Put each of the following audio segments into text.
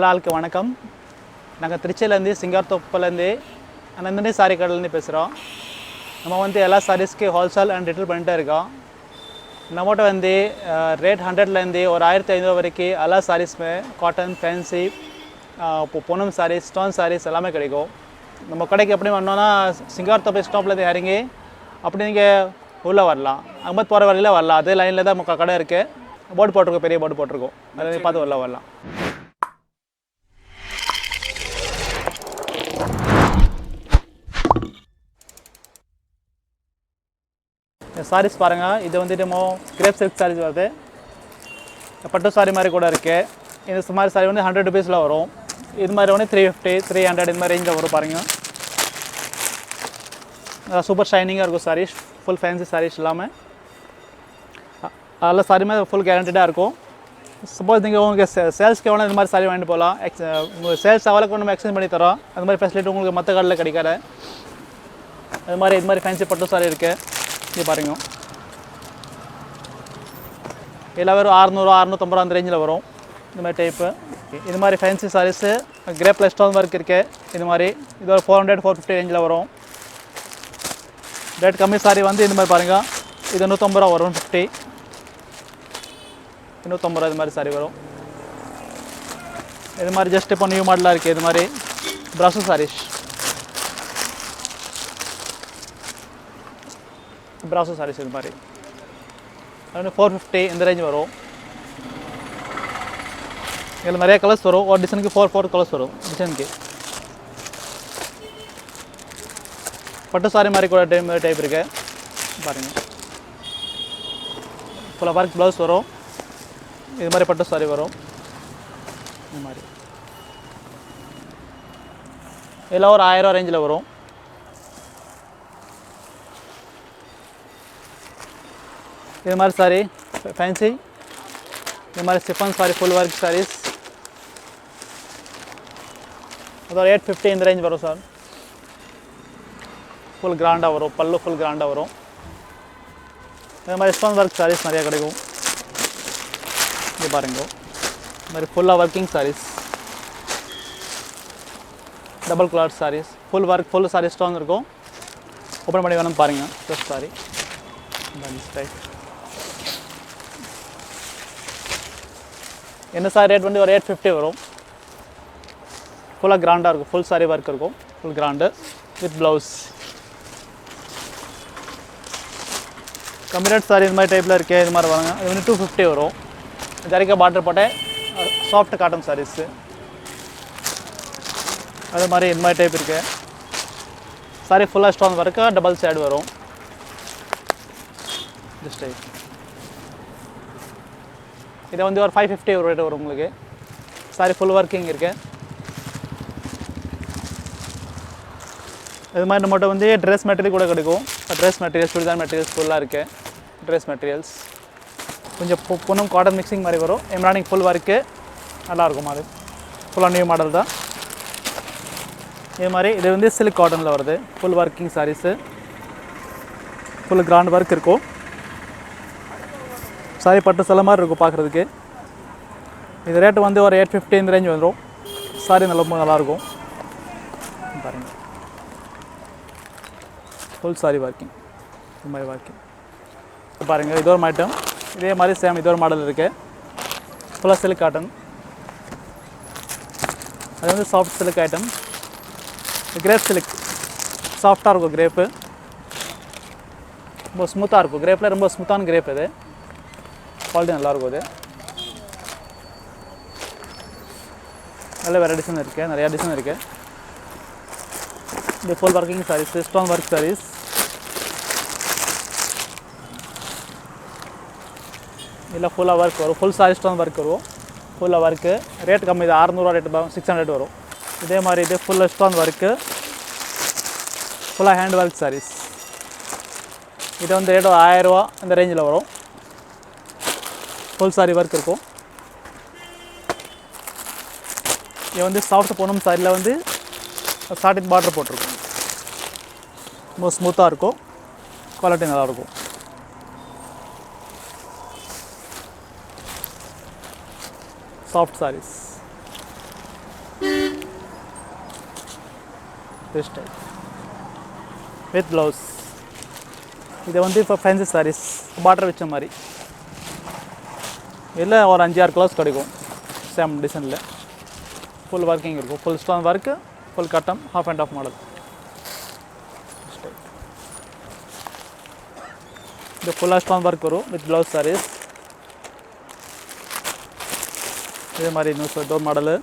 Hello ஆளுக்கு வணக்கம். நாங்கள் திருச்சியிலேருந்து சிங்காரத்தோப்புலேருந்து நந்தினி சாரி கடையிலேருந்து பேசுகிறோம். நம்ம வந்து எல்லா சாரீஸ்க்கு ஹோல்சேல் அண்ட் ரிட்டேல் பண்ணிட்டே இருக்கோம். நம்மகிட்ட வந்து ரேட் 100லேருந்து ஒரு 1500 வரைக்கும் எல்லா சாரீஸுமே காட்டன், ஃபேன்சி, இப்போ பொன்னம் சாரீஸ், ஸ்டோன் சாரீஸ் எல்லாமே கிடைக்கும். நம்ம கடைக்கு எப்படி வரணும்னா சிங்காரத்தோப்பு ஸ்டாப்லேருந்து இறங்கி அப்படி நீங்கள் உள்ளே வரலாம். அகமத் போகிற வரையில் வரலாம். அதே லைனில் தான் நம்ம கடை இருக்குது. போர்டு போட்டிருக்கோம், பெரிய போர்டு போட்டிருக்கோம். அதை பார்த்து உள்ளே வரலாம். சாரீஸ் பாருங்கள். இது வந்து நம்ம கிரேப் சில்க் சாரீஸ் வருது. பட்டு சாரி மாதிரி கூட இருக்குது. இந்த மாதிரி சாரி வந்து 100 ருபீஸில் வரும். இது மாதிரி வந்து 350, 300 இந்த மாதிரி ரேஞ்சில் வரும் பாருங்கள். சூப்பர் ஷைனிங்காக இருக்கும் சாரீஸ். ஃபுல் ஃபேன்சி சாரீஸ் இல்லாமல் அதில் சாரியுமே ஃபுல் கேரண்டடாக இருக்கும். சப்போஸ் நீங்கள் உங்களுக்கு சேல்ஸ்க்கு எவ்வளோ இந்த மாதிரி சாரி வாங்கிட்டு போகலாம். உங்கள் சேல்ஸ் அவளுக்கு நம்ம எக்ஸ்சேஞ்ச் பண்ணி தரோம். அது மாதிரி ஃபெசிலிட்டி உங்களுக்கு மற்ற கடையில் கிடைக்காது. அது மாதிரி இது மாதிரி ஃபேன்சி பட்டு சாரி இருக்குது. இது பாருங்க, இதில் வெறும் 600, 650 அந்த ரேஞ்சில் வரும். இந்த மாதிரி டைப்பு இது மாதிரி ஃபேன்சி சாரீஸு கிரேப்பில் ஸ்டோன் ஒர்க் இருக்குது. இது மாதிரி இது ஒரு 400, 450 ரேஞ்சில் வரும். ரேட் கம்மி சாரி வந்து இந்த மாதிரி பாருங்கள். இது 150 ரூபா வரும். 50, 150 ரூபா இது மாதிரி சாரி வரும். இது மாதிரி ஜஸ்ட் இப்போ நியூ மாடலாக இருக்குது. இது மாதிரி ப்ராசோ சாரீஸ், ப்ராசோ சாரீஸ் இது மாதிரி அது 450 இந்த ரேஞ்ச் வரும். இதில் நிறைய கலர்ஸ் வரும். ஒரு டிசைனுக்கு 4 கலர்ஸ் வரும். டிசைனுக்கு பட்டு சாரி மாதிரி கூட டைப் இருக்கு பாருங்கள். ஃபுல்லாக ஒர்க் ப்ளவுஸ் வரும். இது மாதிரி பட்டு சாரி வரும். இது மாதிரி இதெல்லாம் ஒரு 1000 ரூபா ரேஞ்சில் வரும். இது மாதிரி சாரி ஃபேன்சி, இது மாதிரி chiffon sari full work saris அது ஒரு 850 இந்த ரேஞ்ச் வரும் சார். ஃபுல் கிராண்டாக வரும். பல்லு ஃபுல் கிராண்டாக வரும். இது மாதிரி ஸ்டோன் ஒர்க் சாரீஸ் நிறையா கிடைக்கும். இது பாருங்க, இது மாதிரி ஃபுல்லாக working saris, double colour saris, full work full sari stone இருக்கும். ஓப்பன் பண்ணி வேணும்னு பாருங்கள். ஃபஸ்ட் சாரி டைப் என்ன சாரி ரேட் வந்து ஒரு 850 வரும். ஃபுல்லாக கிராண்டாக இருக்கும். ஃபுல் சாரி ஒர்க் இருக்கும். Full grand with blouse. கம்மி ரேட் சாரி இது மாதிரி டைப்பில் இருக்குது. இது மாதிரி வாங்க. இது வந்து 250 வரும். ஜரிக்கா பார்டர் போட்ட சாஃப்ட் காட்டன் சாரீஸு அது மாதிரி இது மாதிரி டைப் இருக்குது. சாரி ஃபுல்லாக ஸ்டோன் ஒர்க்கு, டபுள் சைடு வரும். திஸ் டைப் இதை வந்து ஒரு 550 ரேட் வரும் உங்களுக்கு. சாரி ஃபுல் ஒர்க்கிங் இருக்குது. இது மாதிரி நம்மகிட்ட வந்து ட்ரெஸ் மெட்டீரியல் கூட கிடைக்கும். ட்ரெஸ் மெட்டீரியல்ஸ், சுடிதார் மெட்டீரியல்ஸ் ஃபுல்லாக இருக்குது. ட்ரெஸ் மெட்டீரியல்ஸ் கொஞ்சம் பொண்ணும் காட்டன் மிக்சிங் மாதிரி வரும். எம்ப்ராய்டிங் ஃபுல் ஒர்க்கு நல்லாயிருக்கும். அது ஃபுல்லாக நியூ மாடல் தான். இது மாதிரி இது வந்து சில்க் காட்டனில் வருது. Full working saris, full grand work இருக்கும். சாரி பட்டு சில மாதிரி இருக்கும் பார்க்குறதுக்கு. இது ரேட்டு வந்து ஒரு 850 இந்த ரேஞ்ச் வந்துடும். சாரி நல்லாயிருக்கும் பாருங்கள். ஃபுல் சாரி ஒர்க்கிங் இது மாதிரி ஒர்க்கிங் பாருங்கள். இது ஒரு ஐட்டம். இதே மாதிரி சேம் இது ஒரு மாடல் இருக்குது. ஃபுல்லாக சில்க் காட்டன். அது வந்து soft silk item. Grape silk சாஃப்டாக இருக்கும். கிரேப்பு ரொம்ப ஸ்மூத்தாக இருக்கும். கிரேப்பில் ரொம்ப ஸ்மூத்தான கிரேப். இது குவாலிட்டி நல்லாயிருக்கும். இது நல்ல வேறு டிசைன் இருக்குது. நிறையா டிசைன் இருக்குது. இது full working saris, stone work saris. இதில் ஃபுல்லாக ஒர்க் வரும். ஃபுல் சாரி ஸ்டோன் ஒர்க் வரும். ஃபுல்லாக ஒர்க்கு ரேட் கம்மி. இது 600 ரேட்டு 600 வரும். இதே மாதிரி இது ஃபுல்லாக ஸ்டோன் ஒர்க்கு, ஃபுல்லாக ஹேண்ட் ஒர்க் சாரீஸ். இது வந்து ரேட்டு 1000 ரூபா இந்த ரேஞ்சில் வரும். ஃபுல் சாரி ஒர்க் இருக்கும். இது வந்து சாஃப்ட் பொன்னம் சாரியில் வந்து சாட்டின் பார்டர் போட்டிருக்கும். ரொம்ப ஸ்மூத்தாக இருக்கும். குவாலிட்டி நல்லாயிருக்கும். Soft saris this type with blouse. இது வந்து இப்போ ஃபேன்சி சாரீஸ் பார்டர் வச்ச மாதிரி இல்லை ஒரு 5-6 கலர்ஸ் கிடைக்கும் சேம் டிசைனில். ஃபுல் ஒர்க்கிங் இருக்கும், ஃபுல் ஸ்டோன் ஒர்க்கு, ஃபுல் கட்டம், ஹாஃப் அண்ட் ஆஃப் மாடல். இது ஃபுல்லாக ஸ்டோன் ஒர்க் வரும் வித் ப்ளவுஸ் சாரீஸ். இதே மாதிரி இன்னும் door model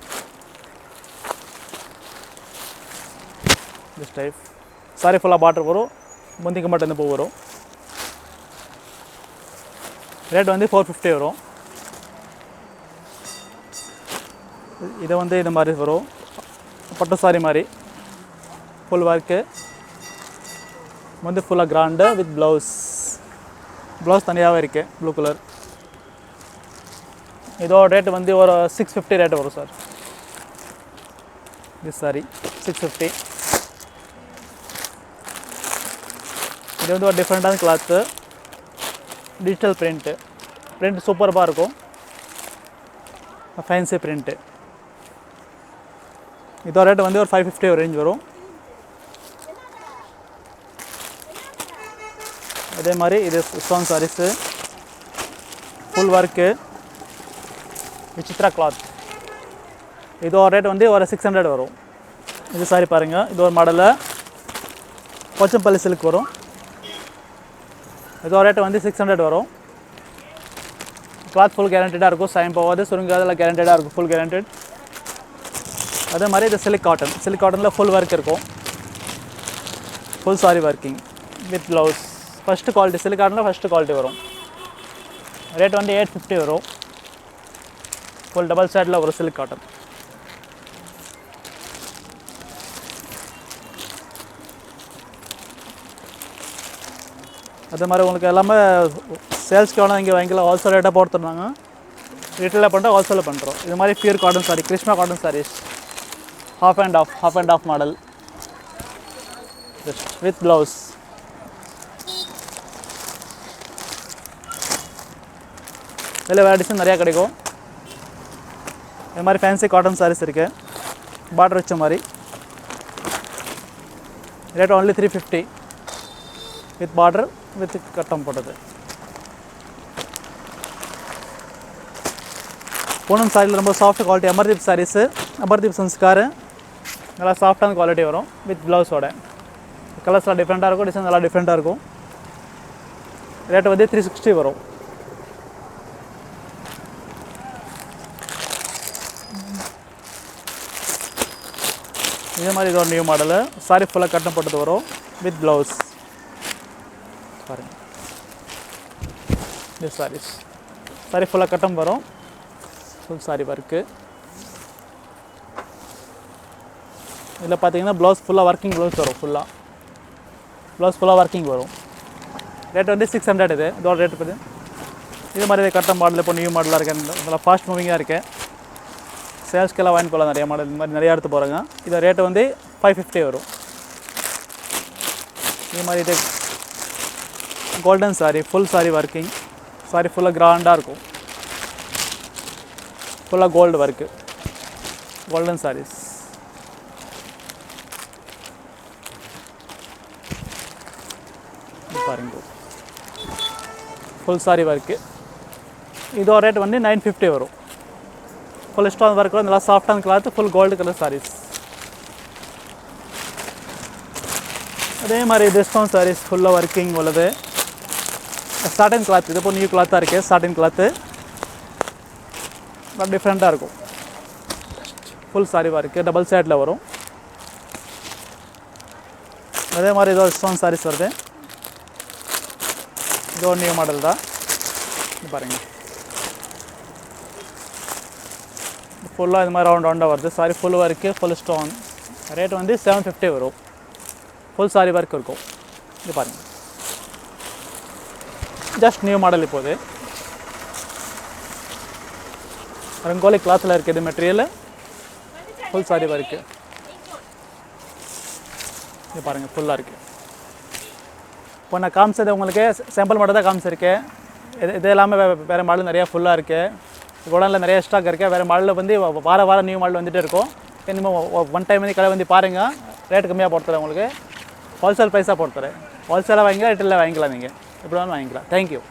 this type. Sorry ஃபுல்லாக பார்டர் வரும், முந்திக்கு மட்டும் இந்த பூ வரும். ரேட் வந்து 450 வரும். இது வந்து இந்த மாதிரி வரும், பட்டு சாரி மாதிரி ஃபுல் ஒர்க்கு வந்து ஃபுல்லாக கிராண்டு வித் ப்ளவுஸ். ப்ளவுஸ் தனியாகவே இருக்குது ப்ளூ கலர். இதோட ரேட்டு வந்து ஒரு 650 ரேட்டு வரும் சார். இது சாரி 650. இது வந்து ஒரு டிஃப்ரெண்ட்டான கிளாத்து, டிஜிட்டல் பிரிண்ட்டு. பிரிண்ட் சூப்பராக இருக்கும், ஃபேன்சி பிரிண்ட்டு. இதோட ரேட்டு வந்து ஒரு 550 ரேஞ்ச் வரும். அதே மாதிரி இது stone saris full work Vichitra cloth. இதோட ரேட் வந்து ஒரு 600 வரும். இது சாரி பாருங்கள், இது ஒரு மாடலில் கொச்சம்பள்ளி சில்க் வரும். இதோட ரேட்டு வந்து 600 வரும். கிளாத் ஃபுல் கேரண்டடாக இருக்கும், சாயம் போகாது, சுருங்காதெல்லாம் கேரண்டடாக இருக்கும், ஃபுல் கேரண்டட். அதே மாதிரி இது சில்க் காட்டன். சில்க் காட்டனில் ஃபுல் ஒர்க் இருக்கும், full sari working with blouse. First quality silk காட்டனில் ஃபஸ்ட்டு குவாலிட்டி வரும். ரேட் வந்து 850 வரும். ஃபுல் டபுள் சைடில் வரும் சில்க் காட்டன். அதே மாதிரி உங்களுக்கு எல்லாமே சேல்ஸ்க்கு வேணால் இங்கே வாங்கிக்கலாம். ஹோல்சேல் ரேட்டாக போட்டுருந்தாங்க, ரீட்டெயிலாக பண்ணுறோம், ஹோல்சேலில் பண்ணுறோம். இது மாதிரி pure cotton sari, Krishna cotton saris, half and half model with blouse. இதில் வேறு டிசைன் நிறையா கிடைக்கும். இது மாதிரி ஃபேன்சி காட்டன் சாரீஸ் இருக்குது, பார்டர் வச்ச மாதிரி. Rate only 350 with border with கட்டம் போட்டது. பூனம் சாரியில் ரொம்ப சாஃப்ட் குவாலிட்டி அமர்தீப் சாரீஸு, அமர்தீப் சன்ஸ்கார், நல்லா சாஃப்டான குவாலிட்டி வரும் வித் ப்ளவுஸோட. கலர்ஸ்லாம் டிஃப்ரெண்ட்டாக இருக்கும், டிசைன் நல்லா டிஃப்ரெண்ட்டாக இருக்கும். ரேட்டு வந்து 360 வரும். இதே மாதிரி இது ஒரு நியூ மாடலு, சாரி ஃபுல்லாக கட்டம் போட்டது வரும் வித் ப்ளவுஸ். பாருங்கள் இது சாரீஸ், சாரி ஃபுல்லாக கட்டம் வரும், ஃபுல் சாரி ஒர்க்கு. இதில் பார்த்தீங்கன்னா ப்ளவுஸ் ஃபுல்லாக ஒர்க்கிங் ப்ளவுஸ் வரும், ப்ளவுஸ் ஃபுல்லாக ஒர்க்கிங் வரும். ரேட் வந்து 600. இதோட ரேட்டு பார்த்து இது மாதிரி கட்டம் மாடல் இப்போ நியூ மாடலாக இருக்குது, நல்லா ஃபாஸ்ட் மூவிங்காக இருக்குது. சேல்ஸ்க்கெல்லாம் வாங்கி போகலாம், நிறைய மாடல் இந்த மாதிரி நிறையா எடுத்து போகிறாங்க. இதோட ரேட்டு வந்து 550 வரும். இது மாதிரி இது golden sari, full sari working. Sari ஃபுல்லாக கிராண்டாக இருக்கும், ஃபுல்லாக கோல்டு ஒர்க்கு, கோல்டன் சாரீஸ். பாருங்க ஃபுல் சாரி ஒர்க்கு. இதோட ரேட் வந்து 950 வரும். ஃபுல் ஸ்டோன் ஒர்க்கில் நல்லா சாஃப்டான cloth, full gold colour saris. அதே மாதிரி இது ஸ்டோன் சாரீஸ் ஃபுல்லாக ஒர்க்கிங் உள்ளது, சாட்டன் கிளாத். இது இப்போ நியூ கிளாத்தாக இருக்குது, சாட்டன் கிளாத்து டிஃப்ரெண்ட்டாக இருக்கும். ஃபுல் சாரி ஒர்க்கு டபுள் சைடில் வரும். அதே மாதிரி இதோ ஸ்டோன் சாரீஸ் வருது, இதோ நியூ மாடல் தான். இது பாருங்கள் ஃபுல்லாக இது மாதிரி ரவுண்டாக வருது. Sorry full work, full stone. Rate வந்து 750 வரும். ஃபுல் சாரி ஒர்க் இருக்கும். இது பாருங்கள் ஜஸ்ட் நியூ மாடல். இப்போது ரங்கோலி கிளாத்தில் இருக்குது இது மெட்டீரியல், ஃபுல் சாரி ஒர்க்கு. இது பாருங்கள் ஃபுல்லாக இருக்குது. இப்போ நான் காமிச்சது உங்களுக்கு சாம்பிள் மட்டும் தான் காமிச்சிருக்கேன். இது எல்லாமே வேறு மாடல் நிறையா ஃபுல்லாக இருக்குது. குடனில் நிறைய ஸ்டாக் இருக்குது. வேறு மாடலில் வந்து வார நியூ மாடல் வந்துகிட்டே இருக்கும். இன்னும் ஒன் டைம் வந்து கடை வந்து பாருங்கள். ரேட் கம்மியாக போட்டுறேன் உங்களுக்கு. ஹோல்சேல் ப்ரைஸாக போட்டுறேன். ஹோல்சேலாக வாங்கிக்கலாம், ரிட்டெயிலில் வாங்கிக்கலாம், நீங்கள் எப்படி வேணாலும் வாங்கிக்கலாம். தேங்க்யூ.